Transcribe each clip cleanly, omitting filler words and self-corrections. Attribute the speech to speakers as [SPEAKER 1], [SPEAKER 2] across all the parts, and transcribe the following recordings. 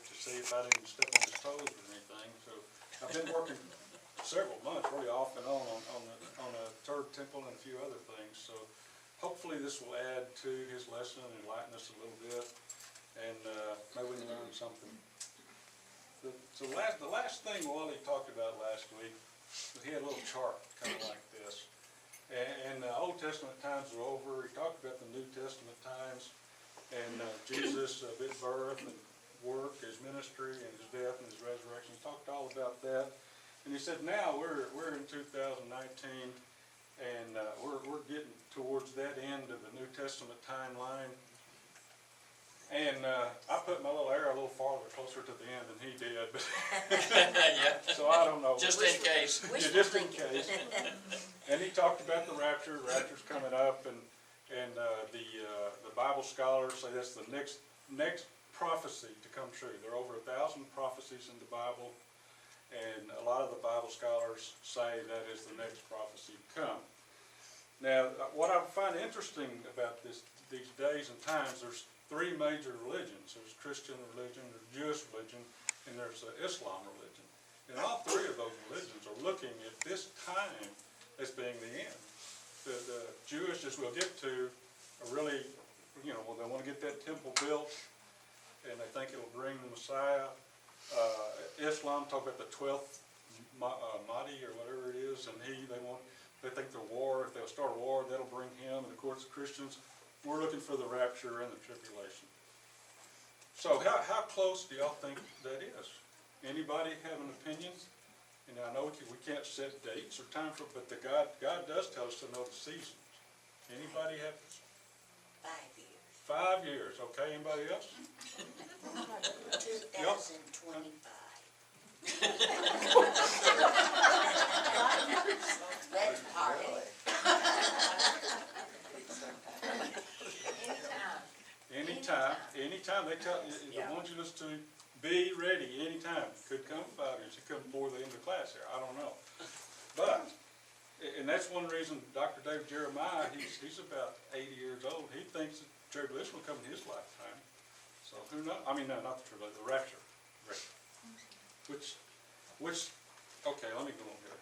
[SPEAKER 1] to see if I didn't step on his toes or anything. So I've been working several months, really off and on the third temple and a few other things. So hopefully this will add to his lesson and enlighten us a little bit, and maybe we can learn something. The last thing Wally talked about last week, he had a little chart kind of like this. And the Old Testament times are over. He talked about the New Testament times and Jesus' birth and work, his ministry, and his death and his resurrection. He talked all about that. And he said, now we're in 2019, and we're getting towards that end of the New Testament timeline. And I put my little arrow a little farther, closer to the end than he did. But
[SPEAKER 2] Yeah.
[SPEAKER 1] so I don't know.
[SPEAKER 2] Just in case.
[SPEAKER 1] Yeah, just in case. And he talked about the rapture. Rapture's coming up, and the Bible scholars say that's the next prophecy to come true. There are over 1,000 prophecies in the Bible, and a lot of the Bible scholars say that is the next prophecy to come. Now, what I find interesting about these days and times, there's three major religions. There's Christian religion, there's Jewish religion, and there's Islam religion. And all three of those religions are looking at this time as being the end. The Jewish, as we'll get to, are really, they want to get that temple built, and they think it'll bring the Messiah. Islam talk about the 12th Mahdi or whatever it is, and they think the war, if they'll start a war, that'll bring him. And of course, the Christians, we're looking for the rapture and the tribulation. So how close do y'all think that is? Anybody have an opinion? And I know we can't set dates or time for, but God does tell us to know the seasons. Anybody have?
[SPEAKER 3] 5 years.
[SPEAKER 1] 5 years, okay, anybody else?
[SPEAKER 3] 2025. Let's party. Anytime, they tell, the ones you listen to, be ready anytime. Could come 5 years, it could come before the end of the class here, I don't know. But, and that's one reason Dr. David Jeremiah, he's about 80 years old, he thinks that tribulation will come in his lifetime. So who knows, I mean, no, not the tribulation, the rapture. Which, okay, let me go on here.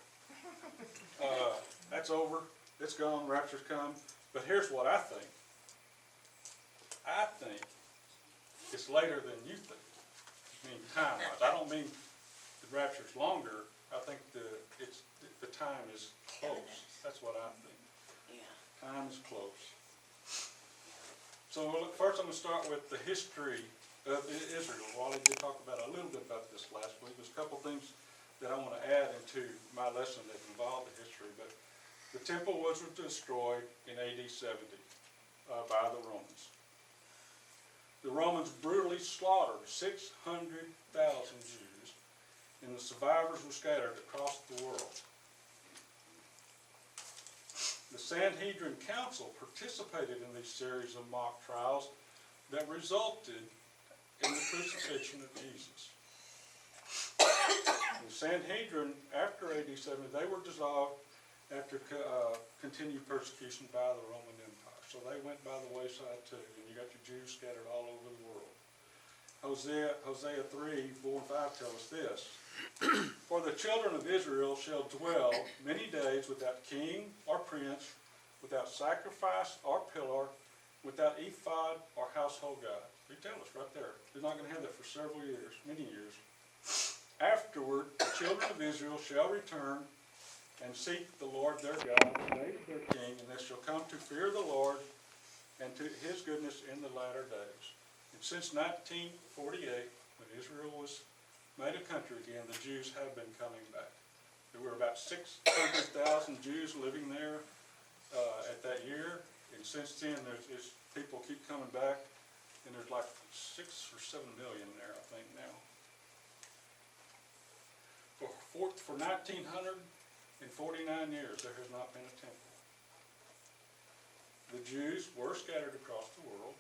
[SPEAKER 3] That's over, it's gone, rapture's come, but here's what I think. I think it's later than you think. I mean, time-wise. I don't mean the rapture's longer. I think the time is close. That's what I think. Yeah.
[SPEAKER 1] Time is close. So first I'm going to start with the history of Israel. Wally did talk about a little bit about this last week. There's a couple things that I want to add into my lesson that involve the history. But the temple was destroyed in AD 70 by the Romans. The Romans brutally slaughtered 600,000 Jews, and the survivors were scattered across the world. The Sanhedrin Council participated in these series of mock trials that resulted in the crucifixion of Jesus. The Sanhedrin, after AD 70, they were dissolved after continued persecution by the Roman Empire. So they went by the wayside too, and you got your Jews scattered all over the world. Hosea 3, 4 and 5 tell us this. For the children of Israel shall dwell many days without king or prince, without sacrifice or pillar, without ephod or household god. They tell us right there. They're not going to have that for several years, many years. Afterward, the children of Israel shall return and seek the Lord their God, David their king, and they shall come to fear the Lord and to his goodness in the latter days. And since 1948, when Israel was made a country again, the Jews have been coming back. There were about 600,000 Jews living there at that year, and since then people keep coming back, and there's like 6 or 7 million there, I think, now. For 1949 years, there has not been a temple. The Jews were scattered across the world.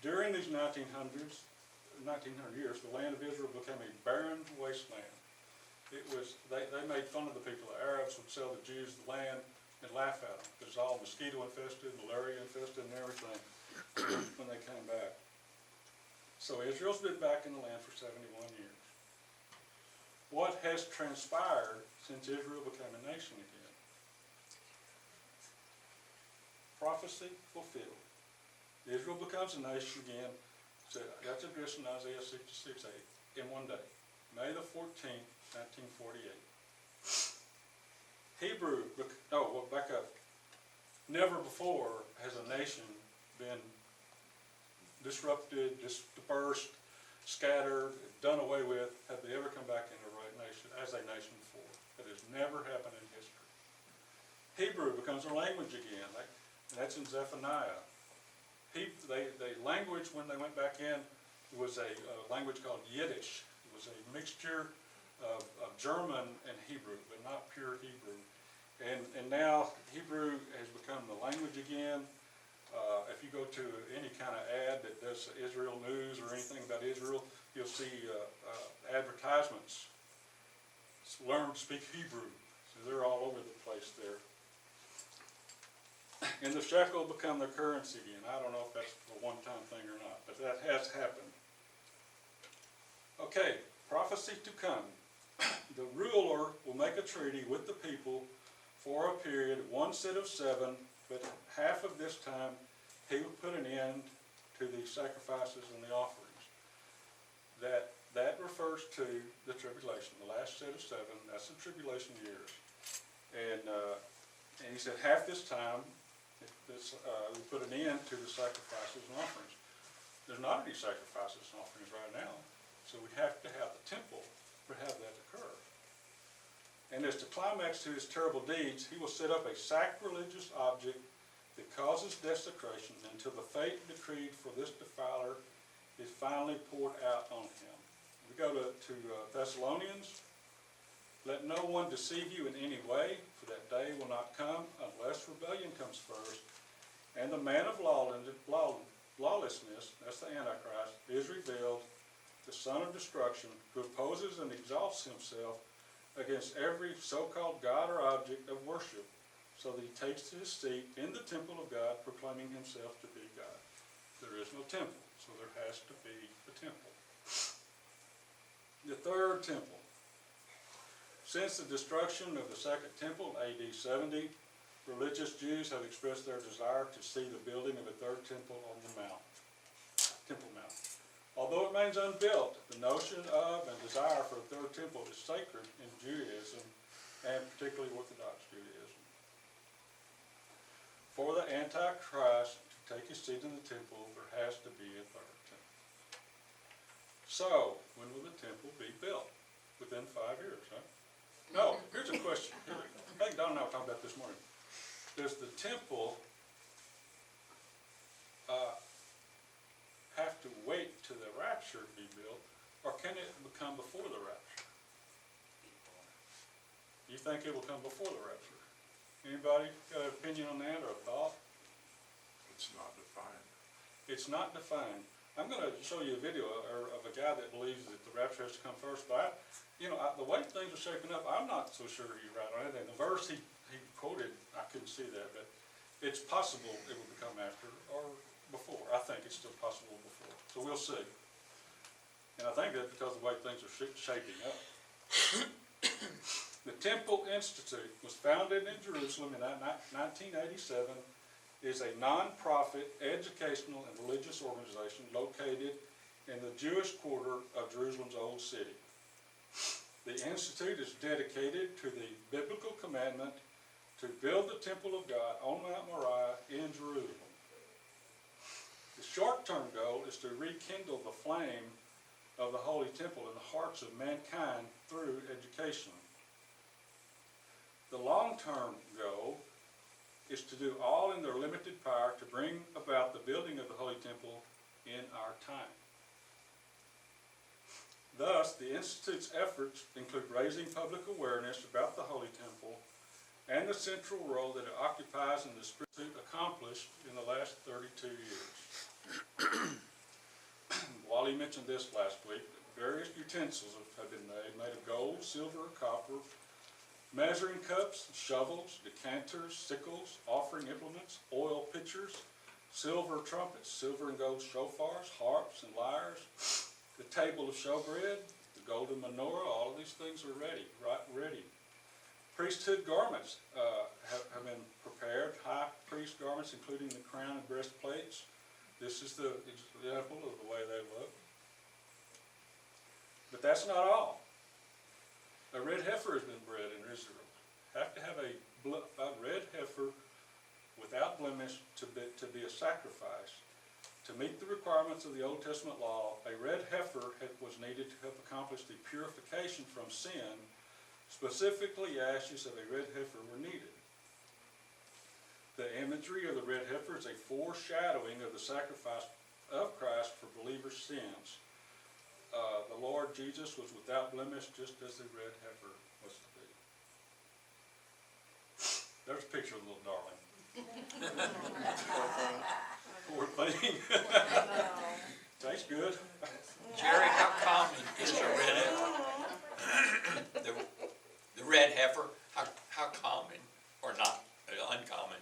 [SPEAKER 1] During these 1900 years, the land of Israel became a barren wasteland. They made fun of the people. The Arabs would sell the Jews the land and laugh at them. It was all mosquito infested, malaria infested, and everything when they came back. So Israel's been back in the land for 71 years. What has transpired since Israel became a nation again? Prophecy fulfilled. Israel becomes a nation again. So that's addressed in Isaiah 66:8 in one day, May the 14th, 1948. Back up. Never before has a nation been disrupted, dispersed, scattered, done away with. Have they ever come back into a right nation as a nation before? That has never happened in history. Hebrew becomes a language again. And that's in Zephaniah. The language when they went back in was a language called Yiddish. It was a mixture of German and Hebrew, but not pure Hebrew. And now Hebrew has become the language again. If you go to any kind of ad that does Israel news or anything about Israel, you'll see advertisements. Learn to speak Hebrew. So they're all over the place there. And the shekel become their currency again. I don't know if that's a one-time thing or not, but that has happened. Okay, prophecy to come. The ruler will make a treaty with the people for a period, one set of 7, but half of this time he will put an end to the sacrifices and the offerings. That refers to the tribulation, the last set of 7. That's the tribulation years. And he said half this time we put an end to the sacrifices and offerings. There's not any sacrifices and offerings right now, so we have to have the temple to have that occur. And as to climax to his terrible deeds, he will set up a sacrilegious object that causes desecration until the fate decreed for this defiler is finally poured out on him. We go to Thessalonians. Let no one deceive you in any way, for that day will not come unless rebellion comes first, and the man of lawlessness, that's the Antichrist, is revealed, the son of destruction, who opposes and exalts himself against every so-called God or object of worship, so that he takes his seat in the temple of God, proclaiming himself to be God. There is no temple, so there has to be a temple. The third temple. Since the destruction of the second temple in AD 70, religious Jews have expressed their desire to see the building of a third temple on the Mount, Temple Mount. Although it remains unbuilt, the notion of and desire for a third temple is sacred in Judaism, and particularly Orthodox Judaism. For the Antichrist to take his seat in the temple, there has to be a third temple. So, when will the temple be built? Within 5 years, huh? No, here's a question. I think Don and I were talking about this morning. Does the temple have to wait till the rapture to be built, or can it become before the rapture? You think it will come before the rapture? Anybody got an opinion on that or a thought?
[SPEAKER 4] It's not defined.
[SPEAKER 1] It's not defined. I'm going to show you a video of a guy that believes that the rapture has to come first, but the way things are shaping up, I'm not so sure he's right on anything. The verse he quoted, I couldn't see that, but it's possible it will become after or before. I think it's still possible before. So we'll see. And I think that's because of the way things are shaping up. The Temple Institute was founded in Jerusalem in 1987. Is a non-profit educational and religious organization located in the Jewish quarter of Jerusalem's Old City. The Institute is dedicated to the biblical commandment to build the temple of God on Mount Moriah in Jerusalem. The short-term goal is to rekindle the flame of the Holy Temple in the hearts of mankind through education. The long-term goal is to do all in their limited power to bring about the building of the Holy Temple in our time. Thus, the Institute's efforts include raising public awareness about the Holy Temple and the central role that it occupies in the spiritual accomplished in the last 32 years. Wally mentioned this last week. Various utensils have been made of gold, silver, copper, measuring cups, shovels, decanters, sickles, offering implements, oil pitchers, silver trumpets, silver and gold shofars, harps and lyres, the table of showbread, the golden menorah, all of these things are ready, right, ready. Priesthood garments have been prepared, high priest garments, including the crown and breastplates. This is the example of the way they look. But that's not all. A red heifer has been bred in Israel. Have to have a red heifer without blemish to be a sacrifice. To meet the requirements of the Old Testament law, a red heifer was needed to help accomplish the purification from sin. Specifically, ashes of a red heifer were needed. The imagery of the red heifer is a foreshadowing of the sacrifice of Christ for believers' sins. The Lord Jesus was without blemish, just as the red heifer was to be. There's a picture of the little darling. Poor thing. Tastes good.
[SPEAKER 2] Jerry, how common is a red heifer? The red heifer, how common or not uncommon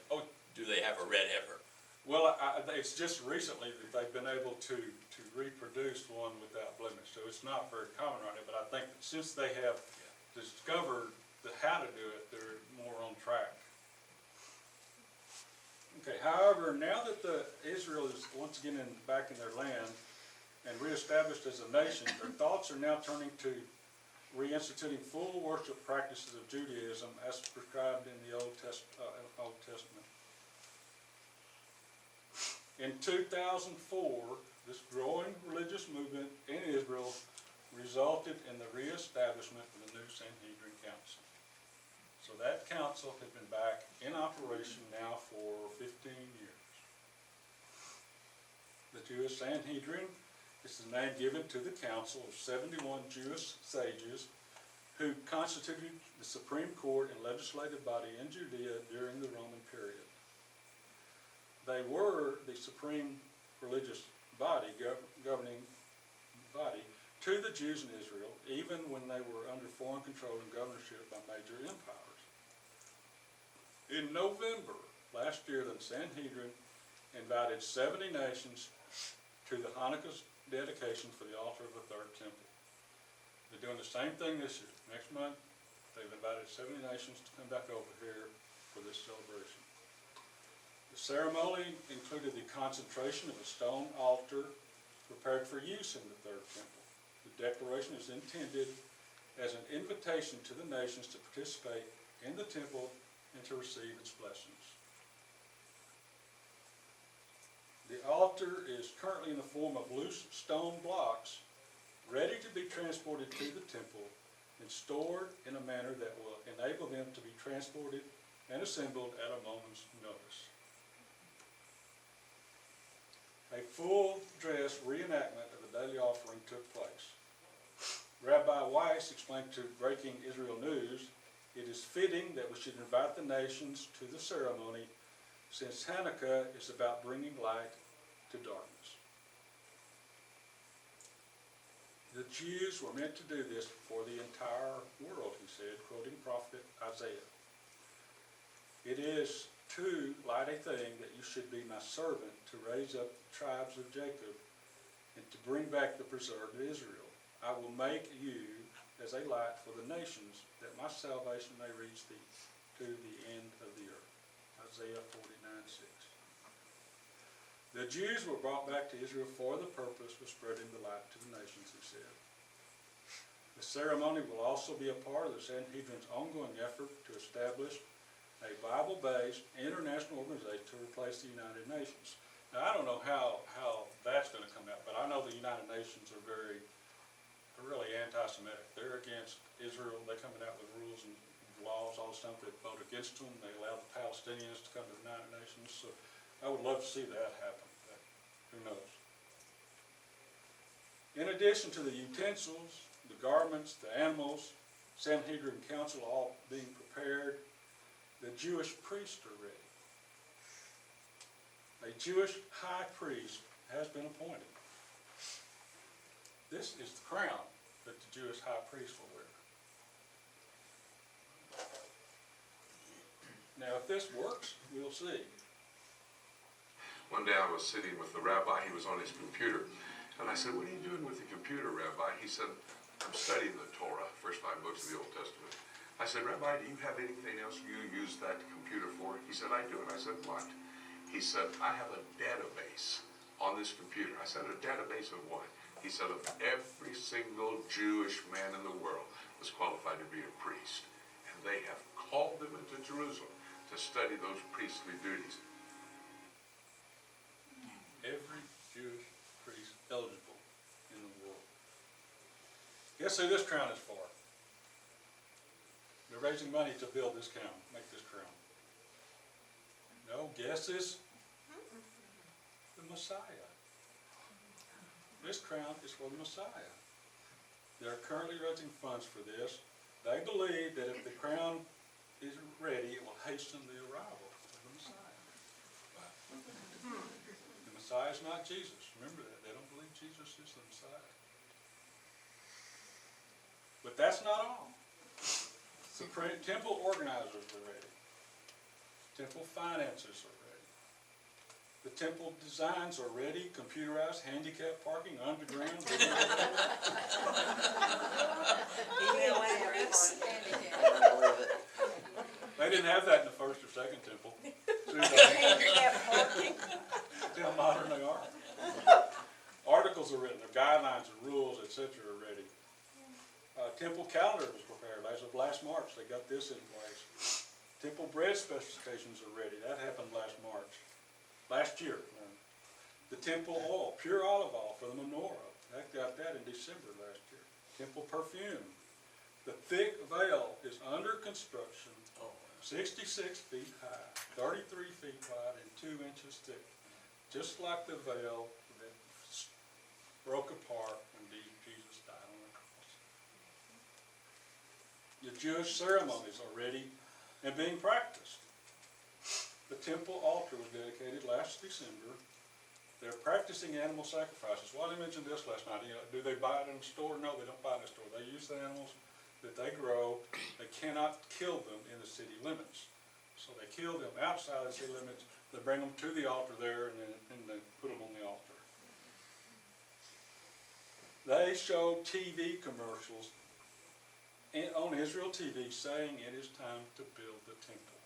[SPEAKER 2] do they have a red heifer?
[SPEAKER 1] Well, it's just recently that they've been able to reproduce one without blemish, so it's not very common right now, but I think that since they have discovered how to do it, they're more on track. Okay, however, now that Israel is once again back in their land and reestablished as a nation, their thoughts are now turning to reinstituting full worship practices of Judaism as prescribed in the Old Testament. In 2004, this growing religious movement in Israel resulted in the reestablishment of the new Sanhedrin Council. So that council has been back in operation now for 15 years. The Jewish Sanhedrin is the name given to the council of 71 Jewish sages who constituted the Supreme Court and legislative body in Judea during the Roman period. They were the supreme religious body, governing body, to the Jews in Israel, even when they were under foreign control and governorship by major empires. In November last year, the Sanhedrin invited 70 nations to the Hanukkah's dedication for the altar of the Third Temple. They're doing the same thing this year. Next month, they've invited 70 nations to come back over here for this celebration. The ceremony included the consecration of a stone altar prepared for use in the Third Temple. The declaration is intended as an invitation to the nations to participate in the temple and to receive its blessings. The altar is currently in the form of loose stone blocks, ready to be transported to the temple and stored in a manner that will enable them to be transported and assembled at a moment's notice. A full-dress reenactment of the daily offering took place. Rabbi Weiss explained to Breaking Israel News, "It is fitting that we should invite the nations to the ceremony, since Hanukkah is about bringing light to darkness." The Jews were meant to do this for the entire world, he said, quoting prophet Isaiah. "It is too light a thing that you should be my servant to raise up the tribes of Jacob and to bring back the preserved Israel. I will make you as a light for the nations, that my salvation may reach thee to the end of the earth." Isaiah 49:6. The Jews were brought back to Israel for the purpose of spreading the light to the nations, he said. The ceremony will also be a part of the Sanhedrin's ongoing effort to establish a Bible-based international organization to replace the United Nations. Now, I don't know how that's going to come out, but I know the United Nations are really anti-Semitic. They're against Israel. They're coming out with rules and laws, all the stuff that vote against them. They allow the Palestinians to come to the United Nations. So I would love to see that happen, but who knows. In addition to the utensils, the garments, the animals, Sanhedrin Council all being prepared, the Jewish priests are ready. A Jewish high priest has been appointed. This is the crown that the Jewish high priest will wear. Now, if this works, we'll see.
[SPEAKER 4] One day I was sitting with the rabbi, he was on his computer, and I said, "What are you doing with the computer, Rabbi?" He said, "I'm studying the Torah, first 5 books of the Old Testament." I said, "Rabbi, do you have anything else you use that computer for?" He said, "I do." And I said, "What?" He said, "I have a database on this computer." I said, "A database of what?" He said, "Of every single Jewish man in the world was qualified to be a priest. And they have called them into Jerusalem to study those priestly duties."
[SPEAKER 1] Every Jewish priest eligible in the world. Guess who this crown is for? They're raising money to build this crown, make this crown. No guesses? The Messiah. This crown is for the Messiah. They're currently raising funds for this. They believe that if the crown is ready, it will hasten the arrival of the Messiah. The Messiah is not Jesus. Remember that. They don't believe Jesus is the Messiah. But that's not all. The temple organizers are ready. Temple finances are ready. The temple designs are ready, computerized, handicap parking, underground.
[SPEAKER 5] Email address.
[SPEAKER 1] They didn't have that in the first or second temple.
[SPEAKER 5] Handicap parking.
[SPEAKER 1] See how modern they are? Articles are written, their guidelines and rules, etc. are ready. Temple calendar was prepared as of last March. They got this in place. Temple bread specifications are ready. That happened last year. The temple oil, pure olive oil for the menorah. That got that in December last year. Temple perfume. The thick veil is under construction, 66 feet high, 33 feet wide, and 2 inches thick. Just like the veil that broke apart when Jesus died on the cross. The Jewish ceremonies are ready and being practiced. The temple altar was dedicated last December. They're practicing animal sacrifices. Well, I mentioned this last night. Do they buy it in a store? No, they don't buy it in a store. They use the animals that they grow. They cannot kill them in the city limits. So they kill them outside the city limits. They bring them to the altar there, and they put them on the altar. They show TV commercials on Israel TV saying it is time to build the temple.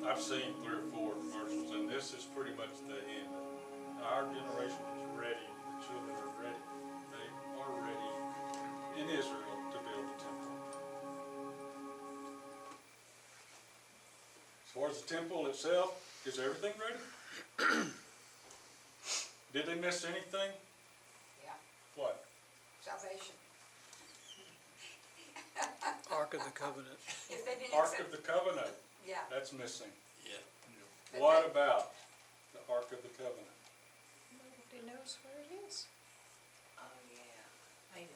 [SPEAKER 1] I've seen 3 or 4 commercials, and this is pretty much the end. Our generation is ready. The children are ready. They are ready in Israel to build the temple. As far as the temple itself, is everything ready? Did they miss anything?
[SPEAKER 5] Yeah,
[SPEAKER 1] What?
[SPEAKER 5] salvation.
[SPEAKER 6] Ark of the Covenant.
[SPEAKER 5] If they didn't
[SPEAKER 1] Ark
[SPEAKER 5] accept,
[SPEAKER 1] of the Covenant,
[SPEAKER 5] yeah.
[SPEAKER 1] that's missing.
[SPEAKER 2] Yeah.
[SPEAKER 5] But
[SPEAKER 1] What
[SPEAKER 5] they-
[SPEAKER 1] about the Ark of the Covenant?
[SPEAKER 7] Nobody knows where it is.
[SPEAKER 5] Oh, yeah, I know.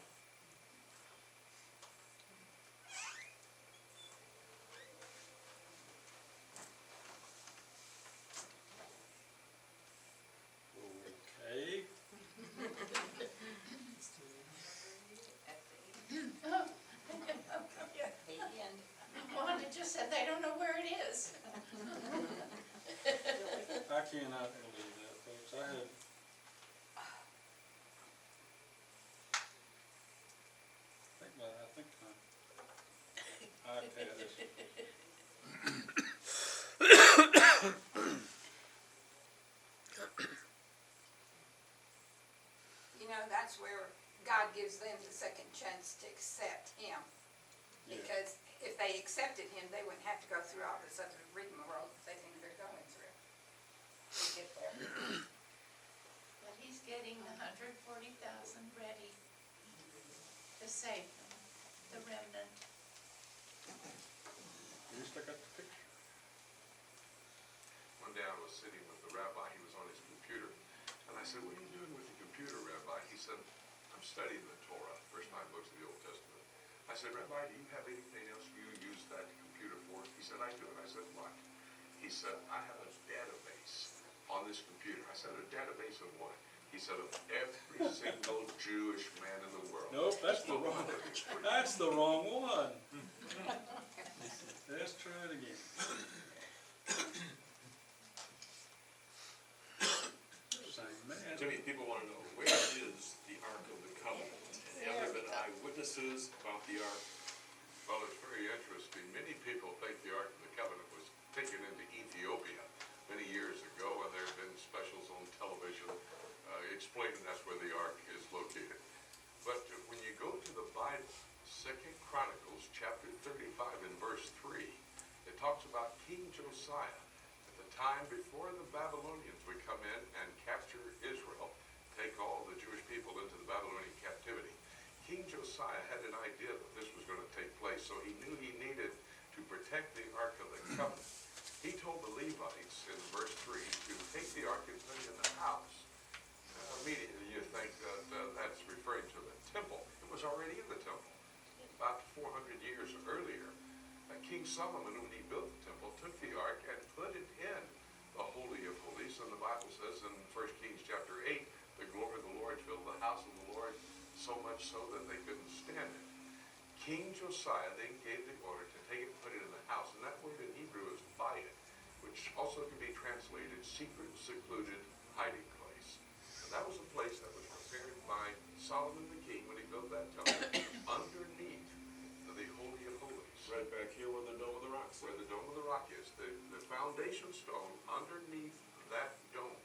[SPEAKER 1] Okay,
[SPEAKER 5] The end.
[SPEAKER 7] Wanda just said they don't know where it is.
[SPEAKER 1] I cannot believe that, folks. I think my iPad is.
[SPEAKER 5] You know, that's where God gives them the second chance to accept him.
[SPEAKER 1] Yeah.
[SPEAKER 5] Because if they accepted him, they wouldn't have to go through all this other rigmarole that they think they're going through to get there.
[SPEAKER 7] But he's getting the 140,000 ready to save them, the remnant.
[SPEAKER 1] At least I got the picture.
[SPEAKER 4] One day I was sitting with the rabbi, he was on his computer, and I said, what are you doing with the computer, Rabbi? He said, I'm studying the Torah, first 5 books of the Old Testament. I said, Rabbi, do you have anything else you use that computer for? He said, I do. And I said, what? He said, I have a database on this computer. I said, a database of what? He said, of every single Jewish man in the world.
[SPEAKER 1] Nope, that's the wrong, that's the wrong one. Let's try it again. Same man.
[SPEAKER 8] Too many people want to know, where is the Ark of the Covenant? And have there been eyewitnesses about the Ark?
[SPEAKER 4] Well, it's very interesting. Many people think the Ark of the Covenant was taken into Ethiopia many years ago, and there have been specials on television explaining that's where the Ark is located. But when you go to the Bible, 2 Chronicles chapter 35 and verse 3, it talks about King Josiah at the time before the Babylonians would come in and capture Israel, take all the Jewish people into the Babylonian captivity. King Josiah had an idea that this was going to take place, so he knew he needed to protect the Ark of the Covenant. He told the Levites in verse 3 to take the Ark and put it in the house. Immediately you think that that's referring to the temple. It was already in the temple. About 400 years earlier, King Solomon, when he built the temple, took the Ark and put it in the Holy of Holies. And the Bible says in 1 Kings chapter 8, the glory of the Lord filled the house of the Lord, so much so that they couldn't stand it. King Josiah then gave the order to take it and put it in the house. And that word in Hebrew is bayit, which also can be translated secret, secluded, hiding place. And that was a place that was prepared by Solomon the king when he built that temple underneath the Holy of Holies.
[SPEAKER 8] Right back here where the Dome of the Rock is.
[SPEAKER 4] Where the Dome of the Rock is. The foundation stone underneath that dome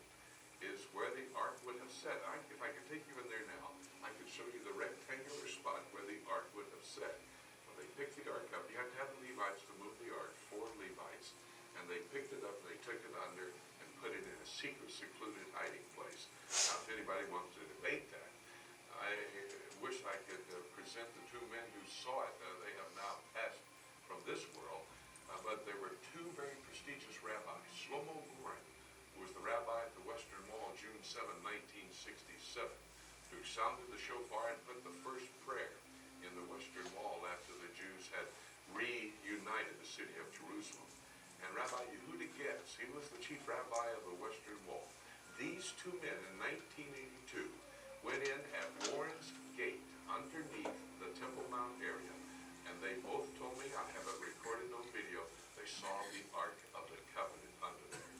[SPEAKER 4] is where the Ark would have sat. If I could take you in there now, I could show you the rectangular spot where the Ark would have sat. When they picked the Ark up, you had to have the Levites to move the Ark, 4 Levites, and they picked it up and they took it under and put it in a secret, secluded hiding place. Now, if anybody wants to debate that, I wish I could present the 2 men who saw it. They have now passed from this world, but there were 2 very prestigious rabbis. Shlomo Goren, who was the rabbi at the Western Wall June 7, 1967, who sounded the shofar and put the first prayer in the Western Wall after the Jews had reunited the city of Jerusalem. And Rabbi Yehuda Getz, he was the chief rabbi of the Western Wall. These 2 men in 1982 went in at Warren's Gate underneath the Temple Mount area, and they both told me, I have it recorded on video, they saw the Ark of the Covenant under there.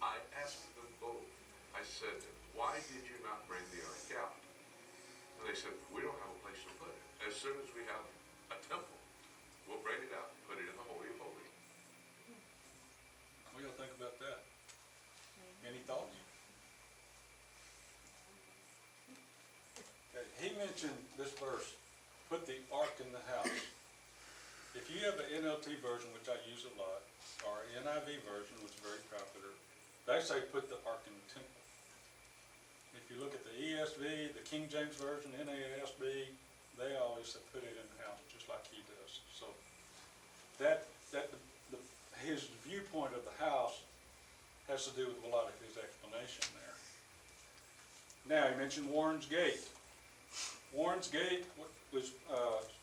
[SPEAKER 4] I asked them both, I said, why did you not bring the Ark out? And they said, we don't have a place to put it. As soon as we have a temple, we'll bring it out and put it in the Holy of Holies.
[SPEAKER 1] What do y'all think about that? Any thoughts? Okay, he mentioned this verse, put the ark in the house. If you have an NLT version, which I use a lot, or NIV version, which is very popular, they say put the ark in the temple. If if you look at the ESV, the King James Version, NASB, they always have put it in the house just like he does. So his viewpoint of the house has to do with a lot of his explanation there. Now, he mentioned Warren's Gate. Warren's Gate was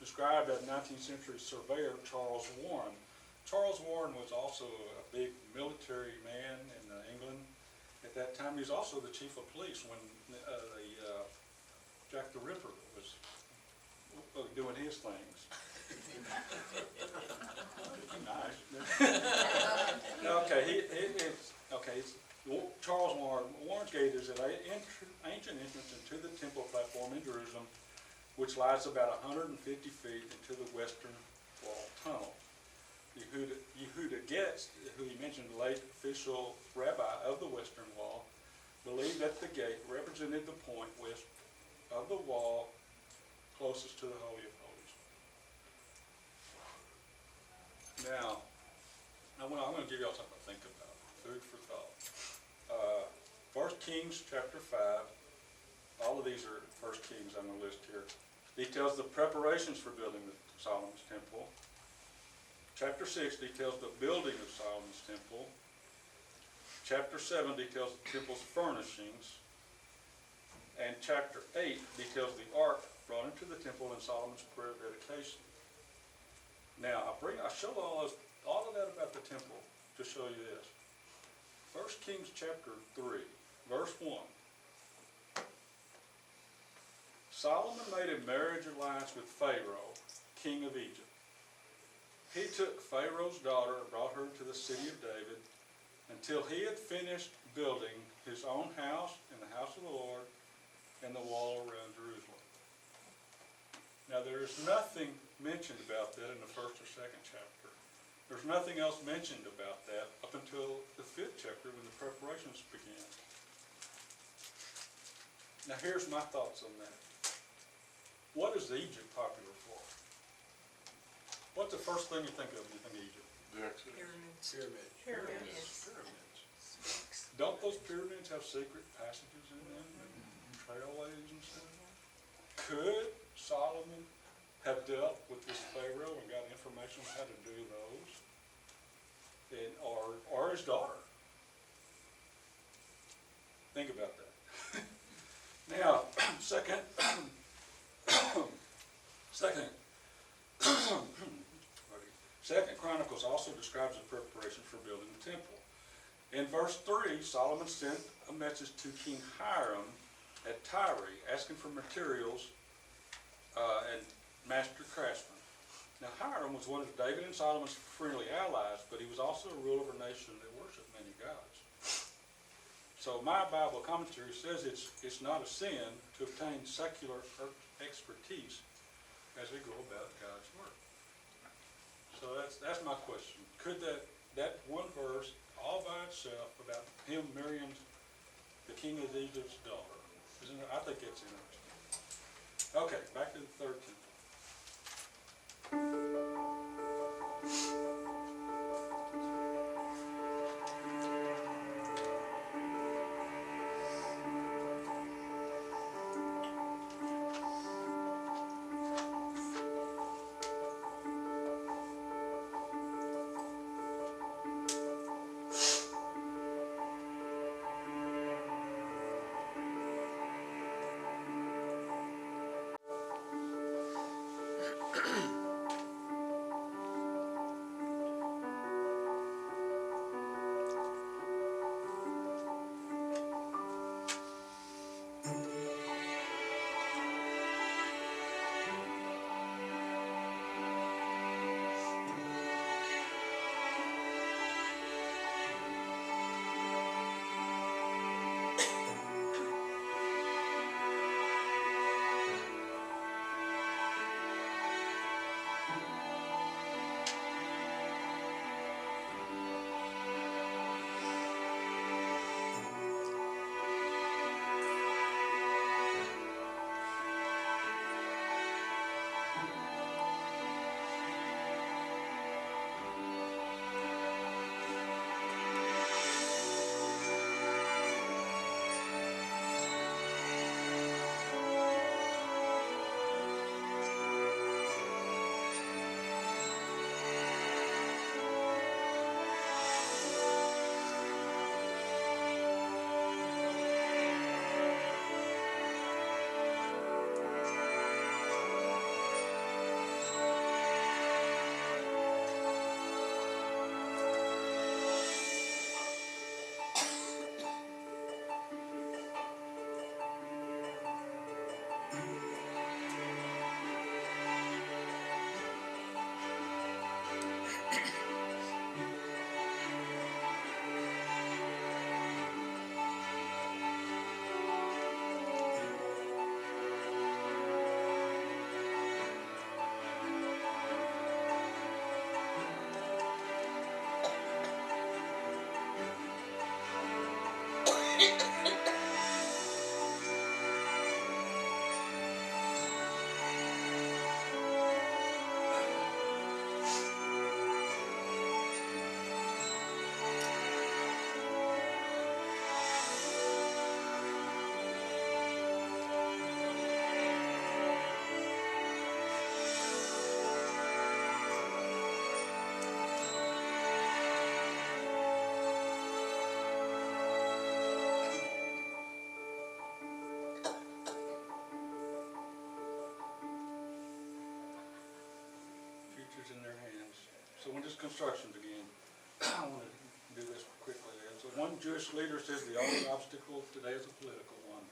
[SPEAKER 1] described as 19th century surveyor Charles Warren. Charles Warren was also a big military man in England. At that time, he was also the chief of police when Jack the Ripper was doing his things. Nice. Charles Warren. Warren's Gate is an ancient entrance into the temple platform in Jerusalem, which lies about 150 feet into the western wall tunnel. Yehuda Getz, who he mentioned, the late official rabbi of the western wall, believed that the gate represented the point west of the wall closest to the Holy of Holies. Now, I'm going to give y'all something to think about, food for thought. 1 Kings chapter 5, all of these are 1 Kings on the list here, details the preparations for building Solomon's temple. Chapter 6 details the building of Solomon's temple. Chapter 7 details the temple's furnishings. And chapter 8 details the ark brought into the temple and Solomon's prayer of dedication. Now, I showed all of that about the temple to show you this. 1 Kings chapter 3, verse 1. Solomon made a marriage alliance with Pharaoh, king of Egypt. He took Pharaoh's daughter and brought her to the city of David until he had finished building his own house and the house of the Lord and the wall around Jerusalem. Now there is nothing mentioned about that in the first or second chapter. There's nothing else mentioned about that up until the 5th chapter when the preparations began. Now here's my thoughts on that. What is Egypt popular for? What's the first thing you think of when you think of Egypt?
[SPEAKER 4] The Exodus.
[SPEAKER 5] Pyramids.
[SPEAKER 1] Don't those pyramids have secret passages in them and trailways and stuff? Could Solomon have dealt with this Pharaoh and got information on how to do those? Or his daughter? Think about that. Now, second Chronicles also describes the preparation for building the temple. In verse 3, Solomon sent a message to King Hiram at Tyre asking for materials and master craftsmen. Now Hiram was one of David and Solomon's friendly allies, but he was also a ruler of a nation that worshiped many gods. So my Bible commentary says it's not a sin to obtain secular expertise as we go about God's work. So that's my question. Could that one verse all by itself about him marrying the king of Egypt's daughter, I think it's interesting. Okay, back to the third temple. construction again. I want to do this quickly. So one Jewish leader says the only obstacle today is a political one.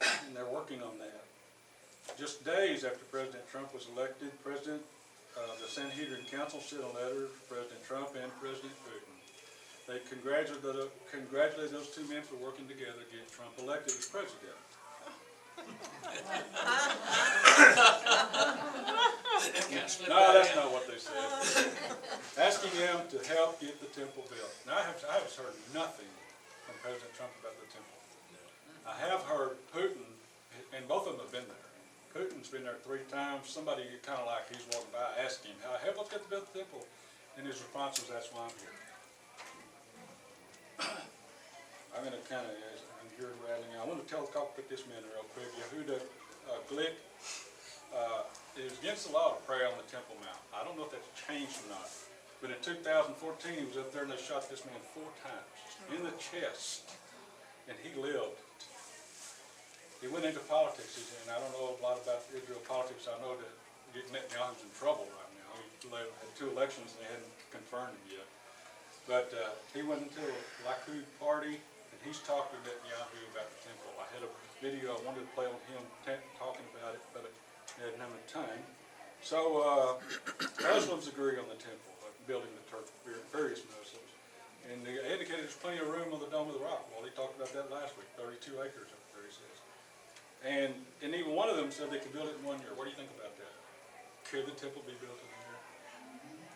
[SPEAKER 1] And they're working on that. Just days after President Trump was elected, the Sanhedrin Council sent a letter to President Trump and President Putin. They congratulated those two men for working together to get Trump elected as president. No, that's not what they said. Asking him to help get the temple built. Now, I have heard nothing from President Trump about the temple. I have heard Putin, and both of them have been there. Putin's been there 3 times. Somebody kind of like he's walking by, asking him, help us get to build the temple. And his response was, that's why I'm here. I'm going to kind of, I'm here rattling. I want to put this man real quick. Yehuda Glick is against the law to pray on the Temple Mount. I don't know if that's changed or not. But in 2014, he was up there and they shot this man 4 times in the chest. And he lived. He went into politics, and I don't know a lot about Israel politics. I know that Netanyahu's in trouble right now. He had 2 elections and they hadn't confirmed him yet. But he went into a Likud party, and he's talked to Netanyahu about the temple. I had a video I wanted to play on him talking about it, but I didn't have enough time. So Muslims agree on the temple, building the various Muslims. And they indicated there's plenty of room on the Dome of the Rock. Well, he talked about that last week, 32 acres up there, he says. And even one of them said they could build it in 1 year. What do you think about that? Could the temple be built in a year?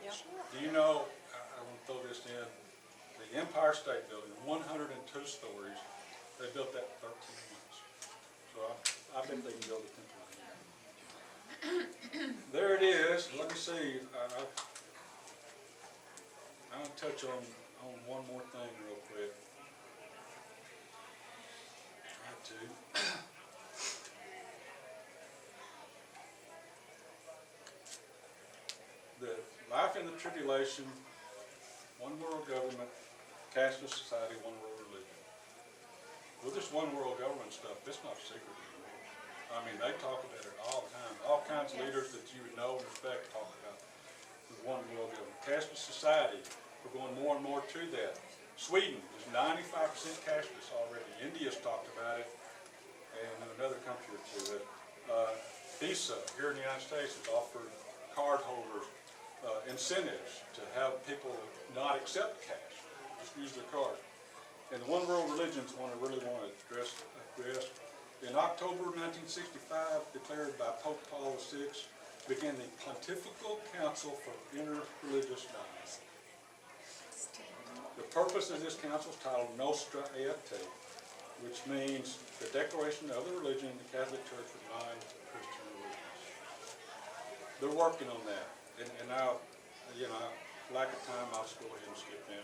[SPEAKER 5] Yeah.
[SPEAKER 1] Do you know, I want to throw this in, the Empire State Building, 102 stories, they built that in 13 months. So I think they can build a temple in a year. There it is. Let me see. I'm going to touch on one more thing real quick. Try to. The life in the tribulation, one world government, cashless society, one world religion. With this one world government stuff, it's not secret anymore. I mean, they talk about it all the time. All kinds of leaders that you would know and respect talk about the one world government. Cashless society, we're going more and more to that. Sweden is 95% cashless already. India's talked about it, and another country or two. Visa here in the United States has offered card holders incentives to have people not accept cash, just use their card. And the one world religion's one I really want to address. In October 1965, declared by Pope Paul VI, began the Pontifical Council for Interreligious Dialogue. The purpose of this council is titled Nostra Aetate, which means the declaration of the religion the Catholic Church would bind Christian religions. They're working on that. And now, lack of time, I'll just go ahead and skip in.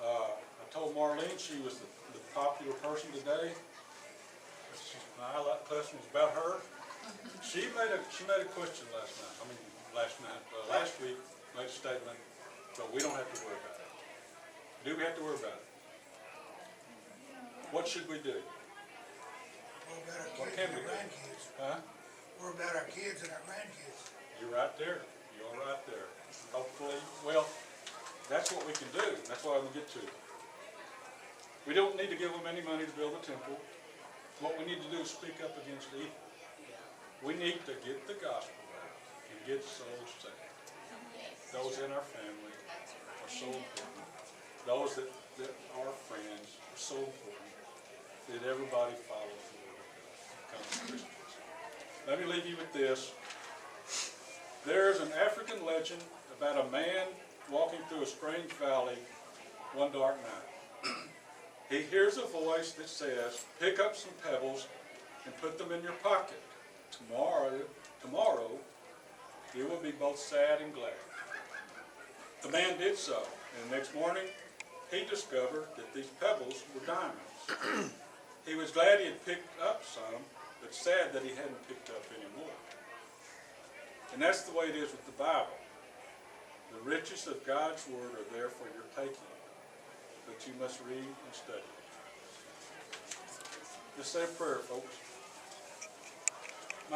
[SPEAKER 1] I told Marlene she was the popular person today. My question was about her. She made a question last week, made a statement, but we don't have to worry about it. Do we have to worry about it? What should we do?
[SPEAKER 9] What about our
[SPEAKER 1] What
[SPEAKER 9] kids
[SPEAKER 1] can
[SPEAKER 9] and
[SPEAKER 1] we
[SPEAKER 9] our
[SPEAKER 1] do?
[SPEAKER 9] grandkids?
[SPEAKER 1] Huh?
[SPEAKER 9] What about our kids and our grandkids?
[SPEAKER 1] You're right there. You're right there. Hopefully, well, that's what we can do. That's what I'm going to get to. We don't need to give them any money to build a temple. What we need to do is speak up against evil. We need to get the gospel out and get souls saved. Those in our family are so important. Those that are friends are so important that everybody follows the Word of God, becomes Christians. Let me leave you with this. There's an African legend about a man walking through a strange valley one dark night. He hears a voice that says, pick up some pebbles and put them in your pocket. Tomorrow, you will be both sad and glad. The man did so, and the next morning, he discovered that these pebbles were diamonds. He was glad he had picked up some, but sad that he hadn't picked up any more. And that's the way it is with the Bible. The riches of God's Word are there for your taking, but you must read and study. Let's say a prayer, folks.